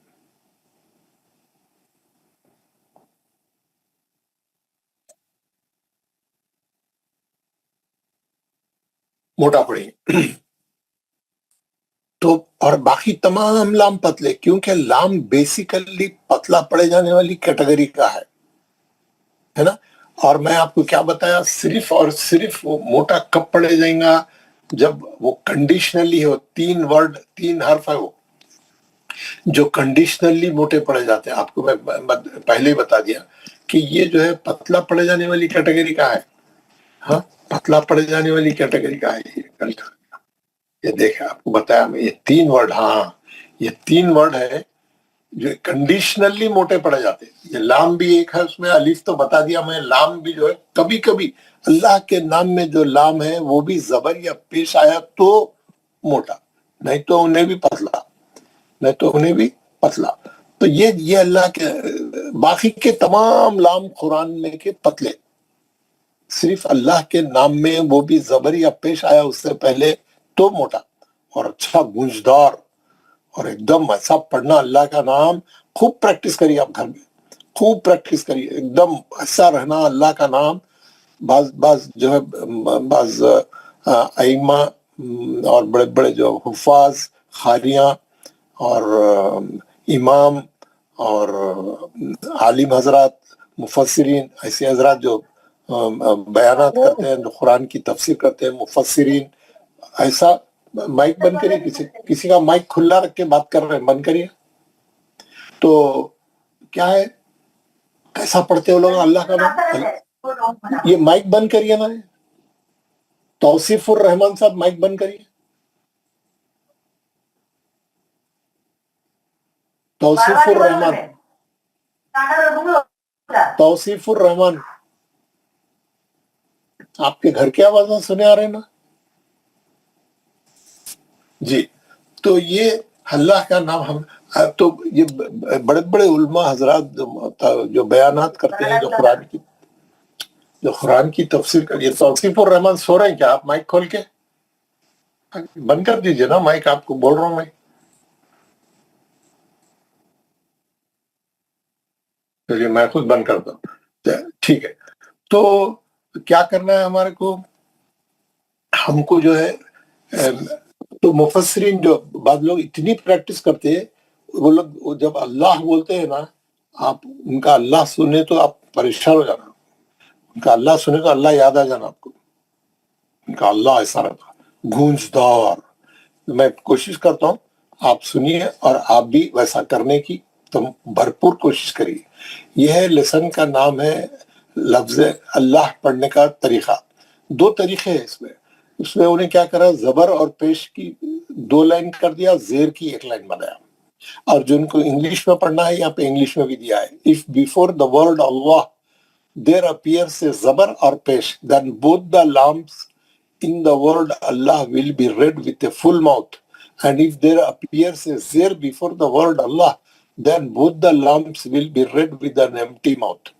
موٹا پڑیں گے۔ تو اور باقی تمام لام پتلے، کیونکہ لام بیسیکلی پتلا پڑے جانے والی کیٹیگری کا ہے نا۔ اور میں آپ کو کیا بتایا، صرف اور صرف وہ موٹا کب پڑے جائیں گا؟ جب وہ کنڈیشنلی ہو، 3 ورڈ 3 حرف ہے، وہ جو کنڈیشنلی موٹے پڑے جاتے ہیں۔ آپ کو میں پہلے ہی بتا دیا کہ یہ جو ہے پتلا پڑے جانے والی کیٹیگری کا ہے، ہاں، پتلا پڑے جانے والی کیٹیگری کا ہے۔ یہ کل کا یہ دیکھیں، آپ کو بتایا میں، یہ 3 ورڈ، ہاں یہ 3 ورڈ ہے جو کنڈیشنلی موٹے پڑے جاتے ہیں۔ یہ لام بھی ایک ہے، اس میں الف تو بتا دیا میں، لام بھی جو ہے کبھی کبھی اللہ کے نام میں جو لام ہے وہ بھی زبر یا پیش آیا تو موٹا، نہیں تو انہیں بھی پتلا، نہیں تو انہیں بھی پتلا۔ تو یہ اللہ کے باقی کے تمام لام قرآن میں کے پتلے، صرف اللہ کے نام میں وہ بھی زبر یا پیش آیا اس سے پہلے تو موٹا اور اچھا گونجدار، اور ایک دم ایسا پڑھنا اللہ کا نام۔ خوب پریکٹس کریے آپ گھر میں، خوب پریکٹس کریے، ایک دم ایسا رہنا اللہ کا نام۔ بعض جو ہے بعض ائمہ اور بڑے بڑے جو حفاظ، قاریاں اور امام اور عالم حضرات، مفسرین، ایسے حضرات جو بیانات کرتے ہیں، جو قرآن کی تفسیر کرتے ہیں، مفسرین، ایسا مائک بند کریے، کسی کا مائک کھلا رکھ کے بات کر رہے ہیں، بند کریے۔ تو کیا ہے، کیسا پڑھتے ہو لوگ اللہ کا نام؟ یہ مائک بند کریے نا، توصیف الرحمان صاحب مائک بند کریے، توصیف الرحمان، توصیف الرحمان، آپ کے گھر کی آوازیں سنے آ رہے ہیں نا جی۔ تو یہ اللہ کا نام ہم، تو یہ بڑے بڑے علماء حضرات جو بیانات کرتے ہیں، جو قرآن کی تفسیر کر، یہ توصیف الرحمان سو رہے ہیں کیا؟ آپ مائک کھول کے بند کر دیجئے نا مائک، آپ کو بول رہا ہوں میں۔ چلیے میں خود بند کرتا ہوں، ٹھیک ہے۔ تو کیا کرنا ہے ہمارے کو، ہم کو جو ہے، تو مفسرین جو بعض لوگ اتنی پریکٹس کرتے ہیں، وہ لوگ جب اللہ بولتے ہیں نا، آپ ان کا اللہ سنے تو آپ پریشان ہو جانا، ان کا اللہ سنے تو اللہ یاد آ جانا آپ کو، ان کا اللہ ایسا رہتا گونجدار۔ میں کوشش کرتا ہوں آپ سنیے، اور آپ بھی ویسا کرنے کی تم بھرپور کوشش کریے۔ یہ ہے لیسن کا نام ہے لفظ اللہ پڑھنے کا طریقہ۔ 2 طریقے ہیں اس میں انہیں کیا کرا، زبر اور پیش کی 2 لائن کر دیا، زیر کی 1 لائن بنایا۔ اور جو ان کو انگلش میں پڑھنا ہے، یہاں پہ انگلش میں بھی دیا ہے، if before the word Allah there appears a zabar or pesh, then both the lams in the word Allah will be read with a full mouth. And if there appears a zir before the word Allah, then both the lams will be read with an empty mouth.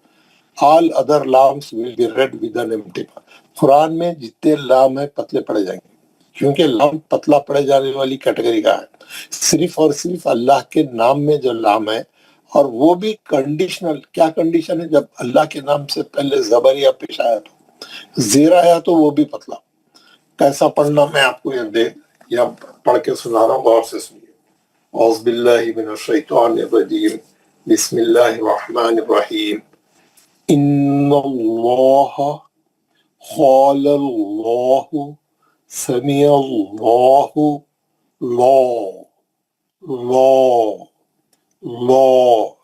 All other lams will be read with an empty mouth. قرآن میں جتنے لام ہیں پتلے پڑے جائیں گے، کیونکہ لام پتلا پڑے جانے والی کیٹیگری کا ہے. صرف اور صرف اللہ کے نام میں جو لام ہے، اور وہ بھی کنڈیشنل. کیا کنڈیشن ہے؟ جب اللہ کے نام سے پہلے زبر یا پیش آیا تو، زیر آیا تو وہ بھی پتلا. کیسا پڑھنا میں آپ کو یہ پڑھ کے سنا رہا ہوں، غور سے سنیے. اعوذ باللہ من الشیطان الرجیم، بسم اللہ الرحمن الرحیم. ان اللہ قال اللہ سمیع اللہ لا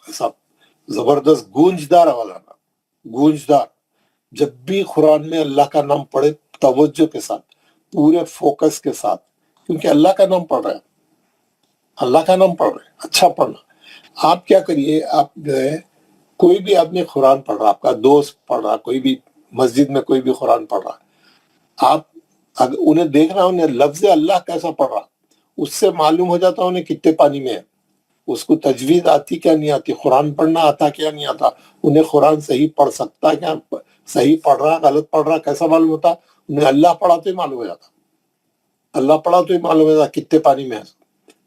ایسا زبردست گونجدار والا نام، گونجدار. جب بھی قرآن میں اللہ کا نام پڑھے توجہ کے ساتھ، پورے فوکس کے ساتھ، کیونکہ اللہ کا نام پڑھ رہے ہیں، اللہ کا نام پڑھ رہے ہیں. اچھا پڑھنا. آپ کیا کریے، آپ جو ہے کوئی بھی آدمی قرآن پڑھ رہا، آپ کا دوست پڑھ رہا، کوئی بھی مسجد میں کوئی بھی قرآن پڑھ رہا، آپ اگر انہیں دیکھ رہا، انہیں لفظ اللہ کیسا پڑھ رہا، اس سے معلوم ہو جاتا انہیں کتنے پانی میں ہے. اس کو تجوید آتی کیا نہیں آتی، قرآن پڑھنا آتا کیا نہیں آتا، انہیں قرآن صحیح پڑھ سکتا کیا، صحیح پڑھ رہا غلط پڑھ رہا کیسا معلوم ہوتا. انہیں اللہ پڑھا تو ہی معلوم ہو جاتا، اللہ پڑھا تو ہی معلوم ہو جاتا کتنے پانی میں ہے.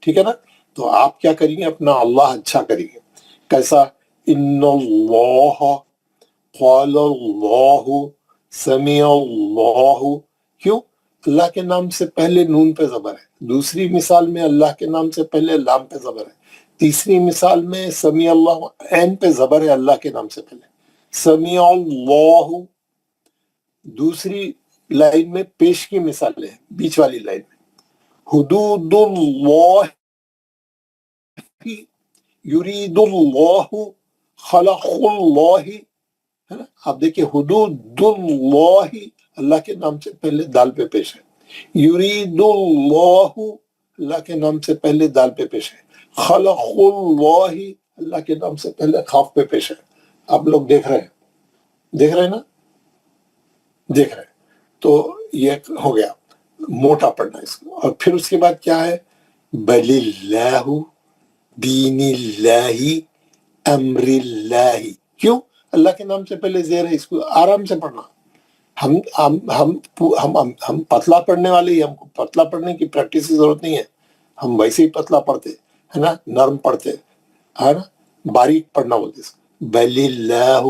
ٹھیک ہے نا؟ تو آپ کیا کریں گے، اپنا اللہ اچھا کریں گے. کیسا؟ ان اللہ قال اللہ سمیع اللہ. کیوں؟ اللہ کے نام سے پہلے نون پہ زبر ہے. دوسری مثال میں اللہ کے نام سے پہلے لام پہ زبر ہے. تیسری مثال میں سمیع اللہ عین پہ زبر ہے اللہ کے نام سے پہلے. سمیع اللہ. دوسری لائن میں پیش کی مثال ہے، بیچ والی لائن میں حدود اللہ یرید اللہ خلق اللہ، ہے نا؟ آپ دیکھیں حدود اللہ اللہ کے نام سے پہلے دال پہ پیش ہے، یرید اللہ اللہ کے نام سے پہلے دال پہ پیش ہے، خلق اللہ اللہ کے نام سے پہلے خاف پہ پیش ہے. آپ لوگ دیکھ رہے ہیں نا؟ دیکھ رہے ہیں. تو یہ ہو گیا موٹا پڑھنا اس کو. اور پھر اس کے بعد کیا ہے؟ بل اللہ دین اللہ امر اللہ. کیوں؟ اللہ کے نام سے پہلے زیر ہے، اس کو آرام سے پڑھنا. ہم پتلا پڑھنے والے ہی، ہم کو پتلا پڑھنے کی پریکٹس کی ضرورت نہیں ہے. ہم ویسے ہی پتلا پڑھتے ہے نا، نرم پڑھتے ہے نا، باریک پڑھنا بولتے اس کو. بل اللہ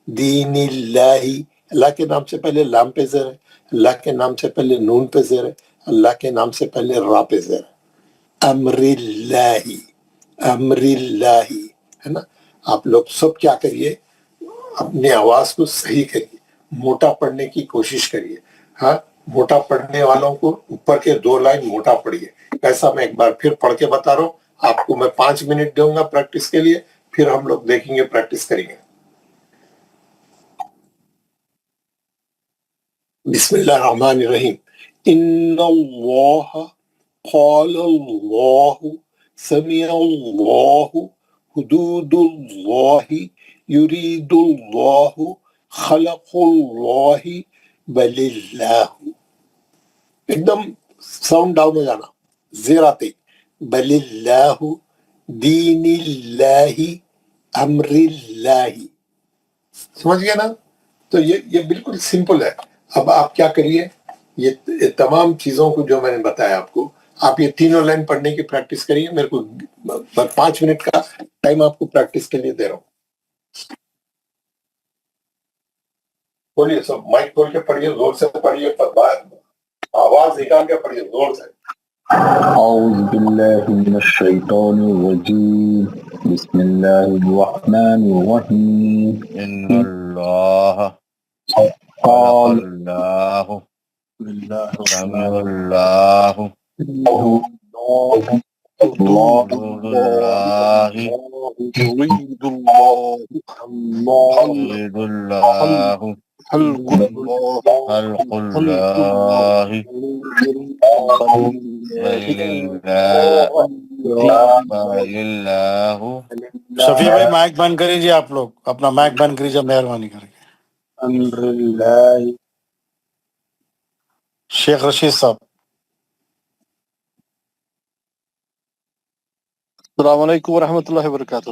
دین اللہ. اللہ کے نام سے پہلے لام پہ زیر ہے، اللہ کے نام سے پہلے نون پہ زیر ہے، اللہ کے نام سے پہلے را پہ زیر ہے. امر اللہ، امر اللہ، ہے نا. آپ لوگ سب کیا کریے، اپنی آواز کو صحیح کریے، موٹا پڑھنے کی کوشش کریے. ہاں، موٹا پڑھنے والوں کو اوپر کے 2 لائن موٹا پڑھیے. کیسا؟ میں ایک بار پھر پڑھ کے بتا رہا ہوں آپ کو. میں 5 منٹ دوں گا پریکٹس کے لیے، پھر ہم لوگ دیکھیں گے، پریکٹس کریں گے. بسم اللہ الرحمن الرحیم. ان اللہ قال اللہ سمیع اللہ حدود اللہ یرید اللہ خلق اللہ بل اللہ. ایک دم ساؤنڈ ڈاؤن ہو جانا، زیر آتے. بل اللہ دین اللہ امر اللہ. سمجھ گیا نا؟ تو یہ بالکل سمپل ہے. اب آپ کیا کریے، یہ تمام چیزوں کو جو میں نے بتایا آپ کو، آپ یہ تینوں لائن پڑھنے کی پریکٹس کریے. میرے کو 5 منٹ کا ٹائم آپ کو پریکٹس کے لیے دے رہا ہوں. بولیے سب، مائک کھول کے پڑھیے، زور سے پڑھیے، آواز نکال کے پڑھیے زور سے. اعوذ باللہ من الشیطان الرجیم، بسم اللہ الرحمن الرحیم. ان اللہ قال اللہ اللہ سمیع اللہ حدود اللہ یرید اللہ یرید اللہ خلق خلق اللہ اللہ. شفیع بھائی مائک بند کریجیے، آپ لوگ اپنا مائک بند کریجیے مہربانی کر کے. امر اللہ. شیخ رشید صاحب. السلام علیکم ورحمۃ اللہ وبرکاتہ.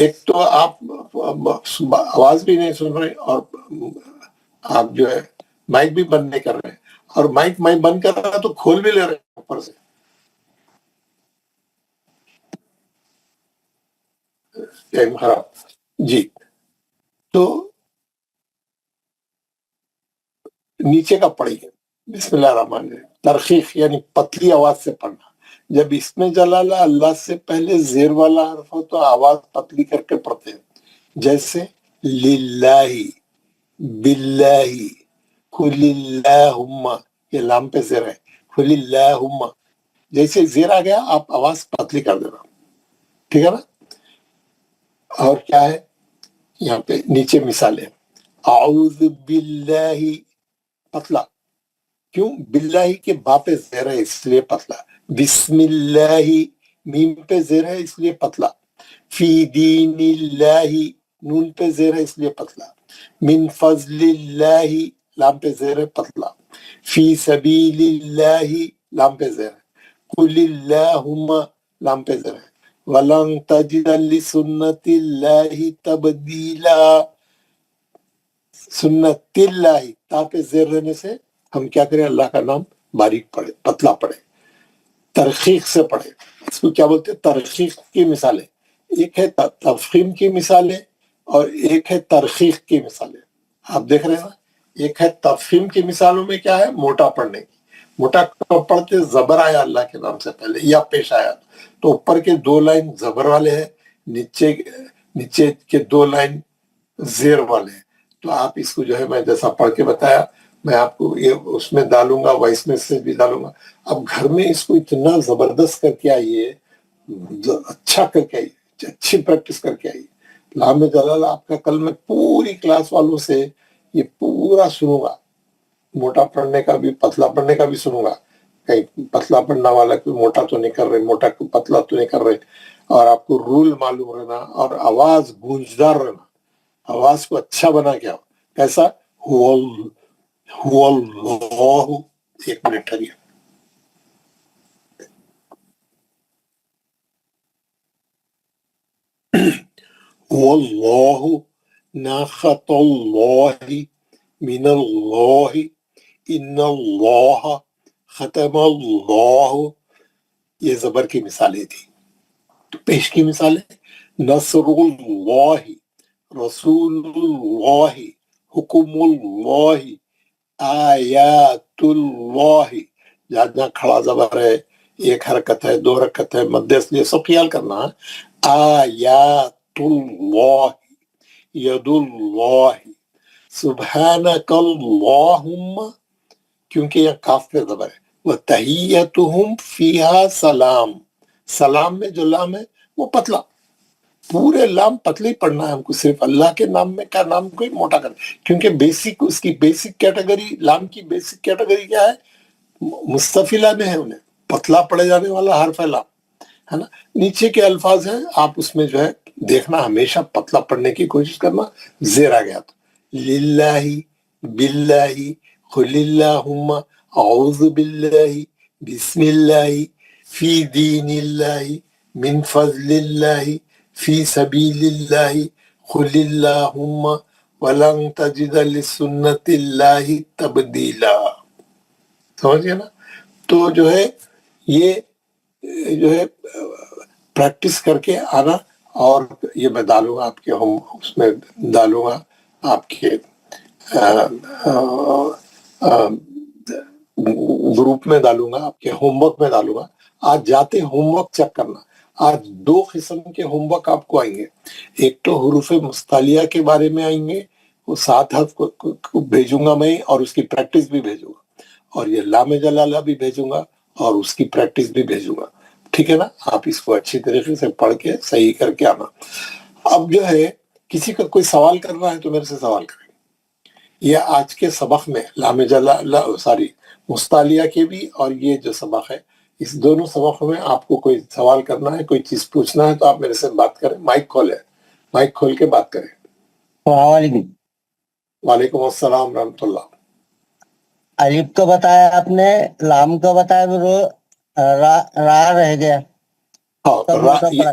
ایک تو آپ آواز بھی نہیں سن رہے اور آپ جو ہے مائک بھی بند نہیں کر رہے ہیں، اور مائک میں بند کر رہا تو کھول بھی لے رہے ہیں اوپر سے. ٹائم خراب. جی تو نیچے کا پڑھیے. بسم اللہ الرحمن الرحیم. ترخیص یعنی پتلی آواز سے پڑھنا. جب اس میں جلالہ اللہ سے پہلے زیر والا حرف ہو تو آواز پتلی کر کے پڑھتے ہیں، جیسے للہ، باللہ، قل اللہم. یہ لام پہ زیر ہے، قل اللہم. جیسے زیر آ گیا آپ آواز پتلی کر دینا، ٹھیک ہے نا. اور کیا ہے یہاں پہ نیچے مثالیں. اعوذ باللہ، پتلا. کیوں؟ باللہ کے با پہ زیر ہے اس لیے پتلا. بسم اللہ، میم پہ زیر ہے اس لیے پتلا. فی دین اللہ، نون پہ زیر ہے اس لیے پتلا. من فضل اللہ، لام پہ زیر ہے پتلا. فی سبیل اللہ، لام پہ زیر ہے. قل اللہم، لام پہ زیر ہے. وَلَن تَجِدَ لِسُنَّتِ اللَّهِ تَبْدِيلًا. سنت اللہ، تا پہ زیر رہنے سے ہم کیا کریں؟ اللہ کا نام باریک پڑھے، پتلا پڑھے، ترخیص سے پڑھے. اس کو کیا بولتے ہیں؟ ترخیص کی مثالیں. ایک ہے تفخیم کی مثالیں اور ایک ہے ترخیص کی مثالیں. آپ دیکھ رہے ہیں نا، ایک ہے تفخیم کی مثالوں میں کیا ہے؟ موٹا پڑھنے کی. موٹا پڑھتے زبر آیا اللہ کے نام سے پہلے یا پیش آیا تو اوپر کے 2 لائن زبر والے ہیں، نیچے کے 2 لائن زیر والے ہیں. تو آپ اس کو جو ہے میں جیسا پڑھ کے بتایا میں آپ کو یہ اس میں ڈالوں گا، وائس میسج بھی ڈالوں گا. اب گھر میں اس کو اتنا زبردست کر کے آئیے، اچھا کر کے آئیے، اچھی پریکٹس کر کے آئیے. لام جلال آپ کا کل میں پوری کلاس والوں سے یہ پورا سنوں گا، موٹا پڑھنے کا بھی پتلا پڑھنے کا بھی سنوں گا. کہیں پتلا پڑھنا والا کوئی موٹا تو نہیں کر رہے، موٹا کوئی پتلا تو نہیں کر رہے. اور آپ کو رول معلوم رہنا اور آواز گونجدار رہنا، آواز کو اچھا بنا کے آؤ. کیسا؟ هو اللہ. ایک منٹ ٹھہریے. هو اللہ، ناخت اللہ، من اللہ، ان اللہ، ختم اللہ. یہ زبر کی مثالیں تھی. تو پیش کی مثالیں: نصر اللہ، رسول اللہ، حکم اللہ، آیات اللہ. جہاں جہاں کھڑا زبر ہے، 1 حرکت ہے، 2 حرکت ہے، مد اصلی، سب خیال کرنا ہے. آیات اللہ، ید اللہ، سبحانک اللہم، کیونکہ یہ کاف پہ زبر ہے. وَتَحِيَّتُهُمْ فِيهَا سلام. سلام میں جو لام ہے وہ پتلا، پورے لام پتلے پڑھنا ہے ہم کو. صرف اللہ کے نام میں کا نام کوئی موٹا کرنا، کیونکہ بیسک اس کی بیسک کیٹیگری، لام کی بیسک کیٹیگری کیا ہے؟ مستفیلہ میں ہے، انہیں پتلا پڑھے جانے والا حرف ہے لام، ہے نا. نیچے کے الفاظ ہیں، آپ اس میں جو ہے دیکھنا، ہمیشہ پتلا پڑھنے کی کوشش کرنا. زیر آ گیا تو للہ، باللہ، قل اللہم، اعوذ باللہ، بسم اللہ، فی دین اللہ، من فضل اللہ، فی سبیل اللہ، قل اللہم، ولن تجد لسنت اللہ تبدیلا. سمجھ گئے نا؟ تو جو ہے یہ جو ہے پریکٹس کر کے آنا. اور یہ میں ڈالوں گا آپ کے اس میں ڈالوں گا آپ کے گروپ میں ڈالوں گا، آپ کے ہوم ورک میں ڈالوں گا. آج جاتے ہوم ورک چیک کرنا. آج 2 قسم کے ہوم ورک آپ کو آئیں گے. ایک تو حروف مستعلیہ کے بارے میں آئیں گے، وہ 7 حرف کو بھیجوں گا میں اور اس کی پریکٹس بھی بھیجوں گا. اور یہ لام جلالہ بھی بھیجوں گا اور اس کی پریکٹس بھی بھیجوں گا. ٹھیک ہے نا؟ آپ اس کو اچھی طریقے سے پڑھ کے صحیح کر کے آنا. اب جو ہے کسی کا کوئی سوال کرنا ہے تو میرے سے سوال کریں. یہ آج کے سبق میں لام جلالہ مستعلیہ کے بھی اور یہ جو سبق ہے، اس دونوں سبقوں میں آپ کو کوئی سوال کرنا ہے، کوئی چیز پوچھنا ہے تو آپ میرے سے بات کریں. مائک کھولیں، مائک کھول کے بات کریں. السلام علیکم. وعلیکم السلام رحمۃ اللہ. الف کو بتایا آپ نے، لام کو بتایا، را رہ گیا. ہاں سب را موٹا پڑا.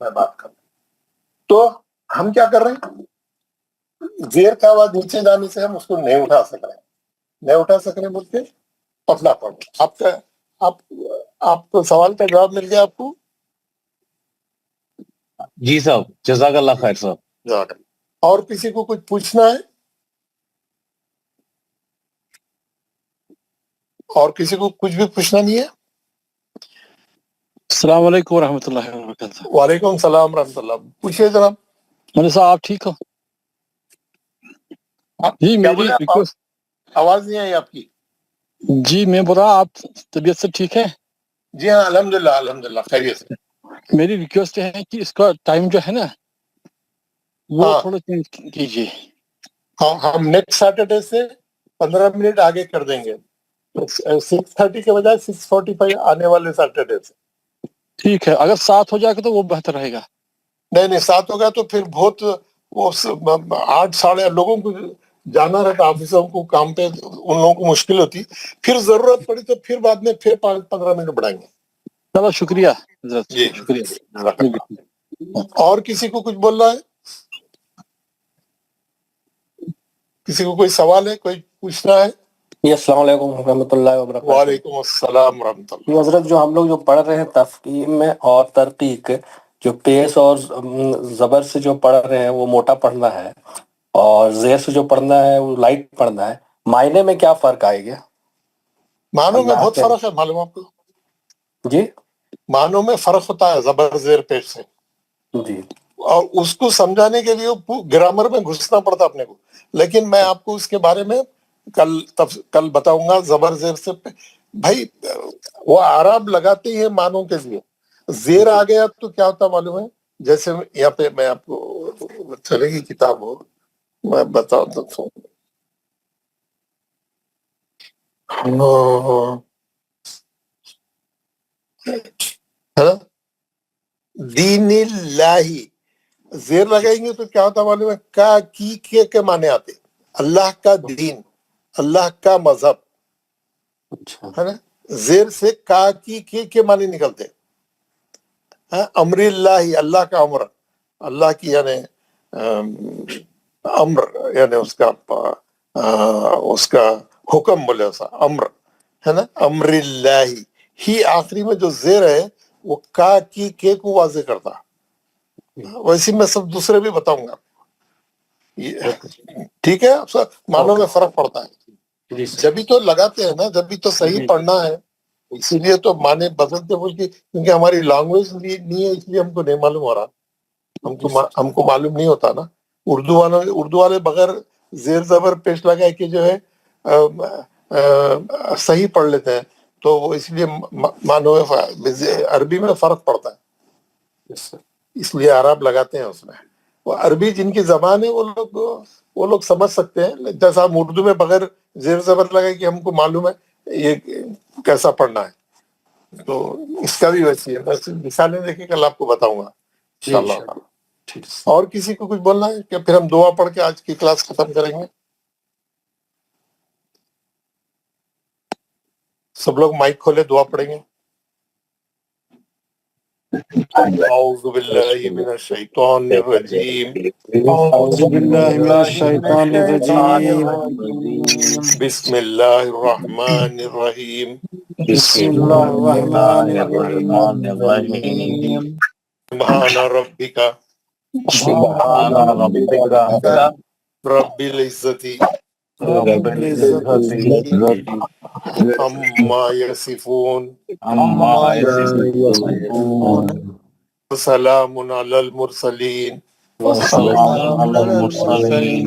میں بات کر رہا ہوں. تو ہم کیا کر رہے ہیں؟ زیر کا آواز نیچے جانے سے ہم اس کو نہیں اٹھا سک رہے بول کے پتلا پڑ. آپ کو سوال کا جواب مل گیا آپ کو؟ جی صاحب جزاک اللہ خیر صاحب. اور کسی کو کچھ پوچھنا ہے؟ اور کسی کو کچھ بھی پوچھنا نہیں ہے؟ السلام علیکم ورحمۃ اللہ وبرکاتہ. وعلیکم السلام ورحمۃ اللہ. پوچھئے جناب. مولانا صاحب آپ ٹھیک ہو؟ جی کیا میری بولے؟ ریکویسٹ. آواز نہیں آئی آپ کی. جی میں بول رہا ہوں آپ طبیعت سے ٹھیک ہے؟ جی ہاں الحمدللہ خیریت سے. میری ریکویسٹ ہے کہ اس کا ٹائم جو ہے نا وہ ہاں. تھوڑا چینج کیجیے. ہم نیکسٹ سیٹرڈے سے 15 منٹ آگے کر دیں گے. 6:30 کے بجائے 6:45 آنے والے سیٹرڈے سے. ٹھیک ہے اگر 7 ہو جائے گا تو وہ بہتر رہے گا. نہیں 7 ہوگا تو پھر بہت وہ 8 لوگوں کو جانا رہتا آفیسوں کو کام پہ, ان لوگوں کو مشکل ہوتی. پھر ضرورت پڑی تو پھر بعد میں پھر 15 منٹ بڑھائیں گے. چلو شکریہ حضرت, جی شکریہ. اور کسی کو کچھ بولنا ہے؟ کسی کو کوئی سوال ہے, کوئی پوچھنا ہے؟ جی السلام علیکم ورحمۃ اللہ وبرکاتہ. وعلیکم السلام ورحمۃ اللہ. جی حضرت جو ہم لوگ جو پڑھ رہے ہیں تفہیم اور ترقیق, جو پیش اور زبر سے جو پڑھ رہے ہیں وہ موٹا پڑھنا ہے اور زیر سے جو پڑھنا ہے وہ لائٹ پڑھنا ہے, معنی میں کیا فرق آئے گا؟ معنوں میں اللہ بہت کے فرق ہے, معلوم آپ کو؟ جی معنوں میں فرق ہوتا ہے زبر زیر پیش سے, جی اور اس کو سمجھانے کے لیے گرامر میں گھسنا پڑتا اپنے کو. لیکن میں آپ کو اس کے بارے میں کل بتاؤں گا. زبر زیر سے بھائی وہ عرب لگاتے ہیں معنوں کے لیے. زیر آ گیا تو کیا ہوتا معلوم ہے؟ جیسے یہاں پہ میں آپ کو چلے گی کتاب ہو, میں بتاتا ہوں. دین اللہ زیر لگائیں گے تو کیا ہوتا معلوم ہے؟ کا کی کے معنی آتے. اللہ کا دین, اللہ کا مذہب, اچھا ہے نا. زیر سے کا کی کے معنی نکلتے. امر اللہ, اللہ کا امر, اللہ کی یعنی امر یعنی اس کا حکم بولے ایسا امر ہے نا. امر اللہ ہی آخری میں جو زیر ہے وہ کا کی کے کو واضح کرتا. ویسے میں سب دوسرے بھی بتاؤں گا. ٹھیک ہے, معنوں میں فرق پڑتا ہے. جبھی تو لگاتے ہیں نا, جبھی تو صحیح پڑھنا ہے. اسی لیے تو معنی بدلتے بول کے, کیونکہ ہماری لینگویج نہیں ہے اس لیے ہم کو نہیں معلوم ہو رہا. ہم کو معلوم نہیں ہوتا نا. اردو والے بغیر زیر زبر پیش لگائے کہ جو ہے صحیح پڑھ لیتے ہیں, تو وہ اس لیے معنوں میں عربی میں فرق پڑتا ہے, اس لیے عرب لگاتے ہیں اس میں. وہ عربی جن کی زبان ہے وہ لوگ سمجھ سکتے ہیں. جیسا ہم اردو میں بغیر زیر زبر لگائے کہ ہم کو معلوم ہے یہ کیسا پڑھنا ہے, تو اس کا بھی ویسی ہے. بس مثالیں دیکھیں کل آپ کو بتاؤں گا انشاءاللہ. اور کسی کو کچھ بولنا ہے کہ پھر ہم دعا پڑھ کے آج کی کلاس ختم کریں گے؟ سب لوگ مائک کھولے, دعا پڑھیں گے. اعوذ باللہ من الشیطان الرجیم, اعوذ باللہ من الشیطان الرجیم. بسم اللہ الرحمن الرحیم. بسم اللہ الرحمن الرحیم. سبحان ربک سبحان ربک رب العزتی رب العزت عما یصفون عما یصفون وسلام علی المرسلین وسلام علی المرسلین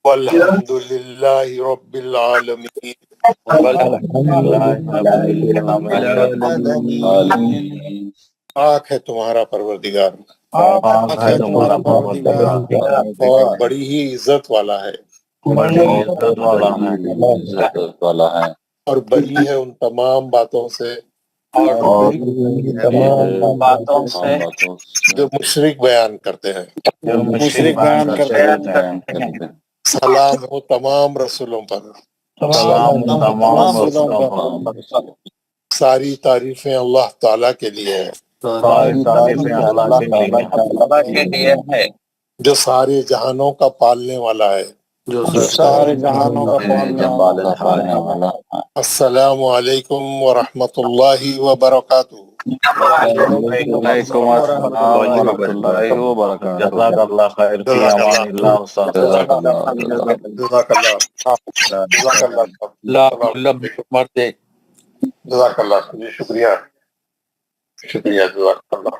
والحمد للہ رب العالمین. پاک ہے تمہارا پروردگار, پاک ہے تمہارا پروردگار, اور بڑی ہی عزت والا ہے, اور بری ہے ان تمام باتوں سے باتوں سے جو مشرک بیان کرتے ہیں. مشرک بیان کرتے ہیں. سلام ہو تمام رسولوں پر, سلام تمام رسولوں رسولوں پر. ساری تعریفیں اللہ تعالیٰ کے لیے ہیں. ساری تعریفیں اللہ کے لیے اللہ کے لیے ہے جو سارے جہانوں کا پالنے والا ہے. جو سارے جہانوں کا پالنے والا ہے. السلام علیکم ورحمۃ اللہ وبرکاتہ. وعلیکم السلام ورحمۃ اللہ وبرکاتہ. جزاک اللہ خیر فی امان اللہ استاد. جزاک اللہ جزاک اللہ جزاک اللہ جی. شکریہ جزاک اللہ.